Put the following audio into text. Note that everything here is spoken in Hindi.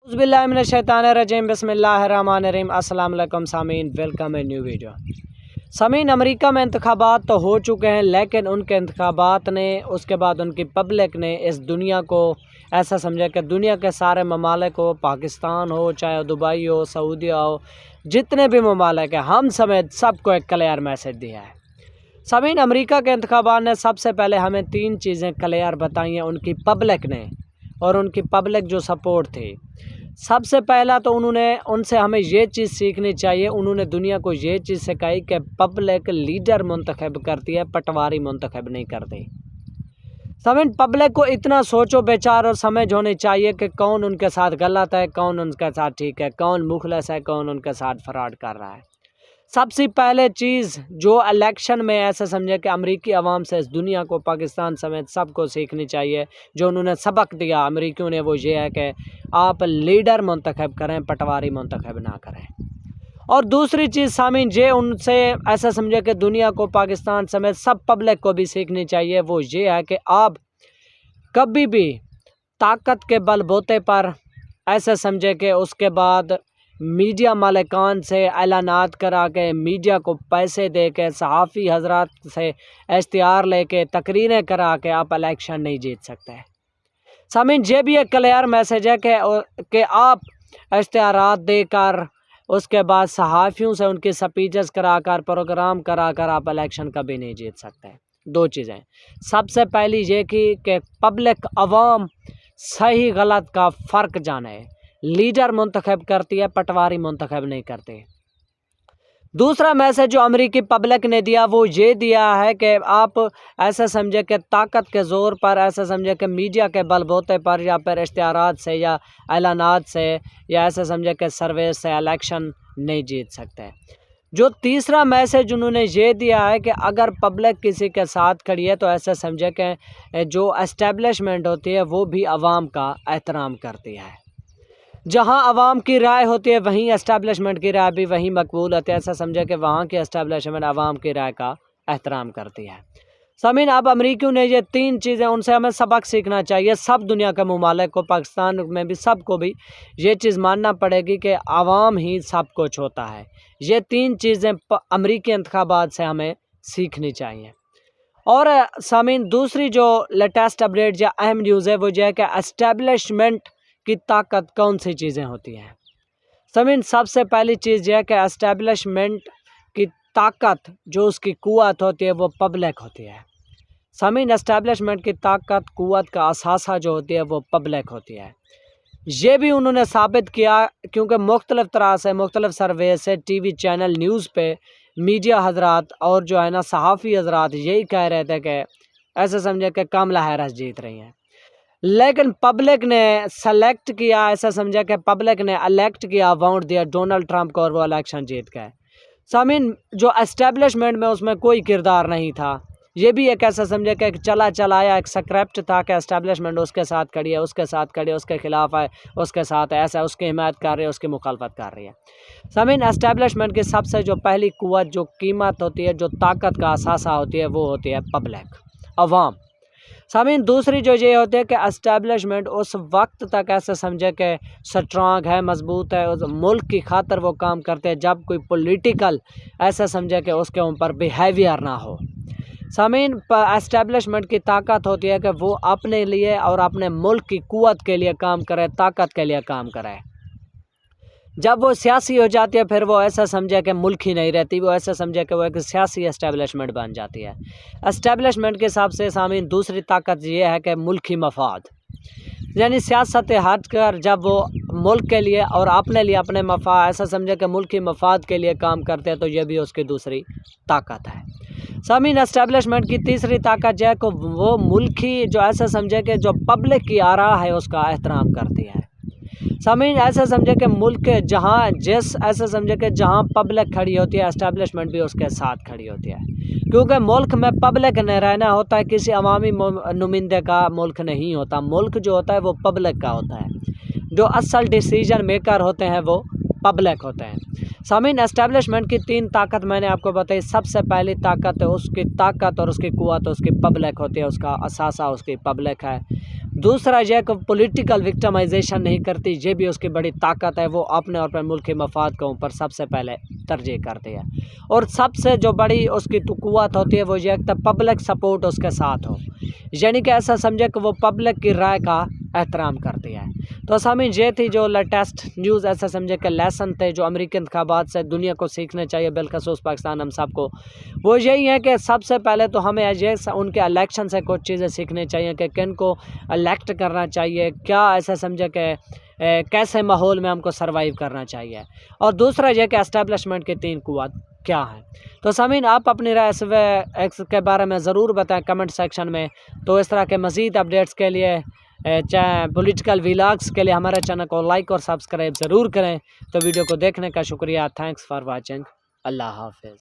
औज़ुबिल्लाहिमिनश्शैतानिर्रजीम बिस्मिल्लाहिर्रहमानिर्रहीम। अस्सलाम वालेकुम सामीन, वेलकम ए न्यू वीडियो। सामीन, अमेरिका में इंतखाबात तो हो चुके हैं, लेकिन उनके इंतखाबात ने उसके बाद उनकी पब्लिक ने इस दुनिया को ऐसा समझा कि दुनिया के सारे ममालिक हो, पाकिस्तान हो, चाहे दुबई हो, सऊदीया हो, जितने भी ममालिक हैं, हम समेत सबको एक क्लियर मैसेज दिया है। सामीन, अमेरिका के इंतखाबात ने सबसे पहले हमें 3 चीज़ें क्लियर बताई हैं उनकी पब्लिक ने, और उनकी पब्लिक जो सपोर्ट थी। सबसे पहला तो उनसे हमें ये चीज़ सीखनी चाहिए। उन्होंने दुनिया को ये चीज़ सिखाई कि पब्लिक लीडर मुंतखब करती है, पटवारी मुंतखब नहीं करती। समझ, पब्लिक को इतना सोचो विचार और समझ होनी चाहिए कि कौन उनके साथ गलत है, कौन उनके साथ ठीक है, कौन मुखलस है, कौन उनके साथ फ्रॉड कर रहा है। सबसे पहले चीज़ जो इलेक्शन में ऐसा समझे कि अमेरिकी अवाम से इस दुनिया को, पाकिस्तान समेत सबको सीखनी चाहिए, जो उन्होंने सबक दिया अमेरिकियों ने, वो ये है कि आप लीडर मुंतखब करें, पटवारी मुंतखब ना करें। और दूसरी चीज़ सामीन ये उनसे ऐसा समझे कि दुनिया को, पाकिस्तान समेत सब पब्लिक को भी सीखनी चाहिए, वो ये है कि आप कभी भी ताकत के बलबूते पर ऐसा समझे कि उसके बाद मीडिया मालिकान से ऐलानात करा के, मीडिया को पैसे दे के, सहाफ़ी हजरात से इश्तिहार लेके, तकरीरें करा के आप इलेक्शन नहीं जीत सकते। सामीन, ये भी एक क्लियर मैसेज है कि आप इश्तिहारात देकर, उसके बाद सहाफ़ियों से उनकी स्पीचेस कराकर, प्रोग्राम कराकर आप इलेक्शन कभी नहीं जीत सकते। 2 चीज़ें, सबसे पहली ये कि पब्लिक अवाम सही गलत का फ़र्क जाने, लीडर मुंतखब करती है, पटवारी मुंतखब नहीं करते। दूसरा मैसेज जो अमेरिकी पब्लिक ने दिया वो ये दिया है कि आप ऐसा समझे कि ताकत के ज़ोर पर, ऐसा समझे कि मीडिया के बलबूते पर, या फिर इश्तिहारात से, या ऐलानात से, या ऐसा समझे कि सर्वे से इलेक्शन नहीं जीत सकते। जो तीसरा मैसेज उन्होंने ये दिया है कि अगर पब्लिक किसी के साथ खड़ी है तो ऐसा समझे कि जो एस्टेब्लिशमेंट होती है वो भी अवाम का एहतराम करती है। जहां अवाम की राय होती है वहीं एस्टेब्लिशमेंट की राय भी वहीं मकबूल होती है। ऐसा समझे कि वहाँ की एस्टेब्लिशमेंट अवाम की राय का एहतराम करती है। सामीन, अब अमेरिकियों ने ये 3 चीज़ें, उनसे हमें सबक सीखना चाहिए। सब दुनिया के ममालिक को, पाकिस्तान में भी, सबको भी ये चीज़ मानना पड़ेगी कि अवाम ही सब कुछ होता है। ये 3 चीज़ें अमेरिकी इंतखाबात से हमें सीखनी चाहिए। और सामीन, दूसरी जो लेटेस्ट अपडेट या अहम न्यूज़ है वो ये है कि एस्टेब्लिशमेंट की ताकत कौन सी चीज़ें होती हैं। सामीन, सबसे पहली चीज़ यह है कि एस्टेब्लिशमेंट की ताकत, जो उसकी कुव्वत होती है, वो पब्लिक होती है। सामीन, एस्टेब्लिशमेंट की ताकत, कुव्वत का असासा जो होती है वो पब्लिक होती है। ये भी उन्होंने साबित किया, क्योंकि मुख्तलिफ तरह से, मुख्तलिफ सर्वे से, टीवी चैनल, न्यूज़ पे मीडिया हजरात और जो है ना सहाफ़ी हजरात यही कह रहे थे कि ऐसा समझे कि कमला हैरिस जीत रही हैं। लेकिन पब्लिक ने सेलेक्ट किया, ऐसा समझा कि पब्लिक ने इलेक्ट किया, वोट दिया डोनाल्ड ट्रंप को, और वो इलेक्शन जीत गए। सामीन, जो एस्टेब्लिशमेंट में उसमें कोई किरदार नहीं था। ये भी एक ऐसा समझे कि चला चलाया एक स्क्रिप्ट था कि एस्टेब्लिशमेंट उसके साथ खड़ी है, उसके साथ खड़ी है, उसके खिलाफ है, उसके साथ है, ऐसा उसकी हिमायत कर रही है, उसकी मुखालफत कर रही है। सामीन, एस्टेब्लिशमेंट की सबसे जो पहली कुव्वत, जो कीमत होती है, जो ताकत का असासा होती है, वो होती है पब्लिक, अवाम। सामीन, दूसरी जो ये होती है कि एस्टेब्लिशमेंट उस वक्त तक ऐसा समझे कि स्ट्रांग है, मजबूत है, उस मुल्क की खातर वो काम करते हैं जब कोई पॉलिटिकल ऐसा समझे कि उसके ऊपर बिहेवियर ना हो। सामीन, एस्टेब्लिशमेंट की ताकत होती है कि वो अपने लिए और अपने मुल्क की कुव्वत के लिए काम करे, ताकत के लिए काम करे। जब वो सियासी हो जाती है फिर वो ऐसा समझे कि मुल्क ही नहीं रहती, वो ऐसा समझे कि वो एक सियासी एस्टेब्लिशमेंट बन जाती है। एस्टेब्लिशमेंट के हिसाब से सामीन, दूसरी ताकत ये है कि मुल्की मफाद, यानी सियासत हट कर जब वो मुल्क के लिए और अपने लिए, अपने मफा, ऐसा समझे कि मुल्की मफाद के लिए काम करते हैं, तो ये भी उसकी दूसरी ताकत है। सामीन, एस्टेब्लिशमेंट की तीसरी ताकत जो है कि वो मुल्की, जो ऐसा समझे कि जो पब्लिक की आरा है उसका एहतराम करती है। सामीन, ऐसा समझे कि मुल्क जहाँ ऐसा समझे कि जहाँ पब्लिक खड़ी होती है, एस्टेब्लिशमेंट भी उसके साथ खड़ी होती है। क्योंकि मुल्क में पब्लिक ने रहना होता है, किसी अवामी नुमाइंदे का मुल्क नहीं होता। मुल्क जो होता है वो पब्लिक का होता है। जो असल डिसीजन मेकर होते हैं वो पब्लिक होते हैं। सामीन, एस्टेब्लिशमेंट की 3 ताकत मैंने आपको बताई। सबसे पहली ताकत है उसकी ताकत और उसकी कुव्वत उसकी पब्लिक होती है, उसका असासा उसकी पब्लिक है। दूसरा यह कि पॉलिटिकल विक्टिमाइजेशन नहीं करती, ये भी उसकी बड़ी ताकत है। वो अपने और अपने मुल्क के मफाद के ऊपर सबसे पहले तरजीह करती है। और सबसे जो बड़ी उसकी कुव्वत होती है वो ये कि पब्लिक सपोर्ट उसके साथ हो, यानी कि ऐसा समझे कि वो पब्लिक की राय का एहतराम करती है। तो सामीन ये थी जो लेटेस्ट न्यूज़, ऐसा समझे कि लेसन थे जो अमेरिकी इंतखाबात से दुनिया को सीखने चाहिए, बिलखसूस पाकिस्तान हम सबको। वो यही है कि सबसे पहले तो हमें ये उनके इलेक्शन से कुछ चीज़ें सीखनी चाहिए कि किन को इलेक्ट करना चाहिए, क्या ऐसा समझे कि कैसे माहौल में हमको सर्वाइव करना चाहिए। और दूसरा यह कि एस्टेब्लिशमेंट की 3 कुव्वत क्या है। तो सामीन आप अपनी राय इसके बारे में ज़रूर बताएं कमेंट सेक्शन में। तो इस तरह के मज़ीद अपडेट्स के लिए, चाहे पॉलिटिकल व्लॉग्स के लिए हमारे चैनल को लाइक और सब्सक्राइब ज़रूर करें। तो वीडियो को देखने का शुक्रिया। Thanks for watching. अल्लाह हाफिज़।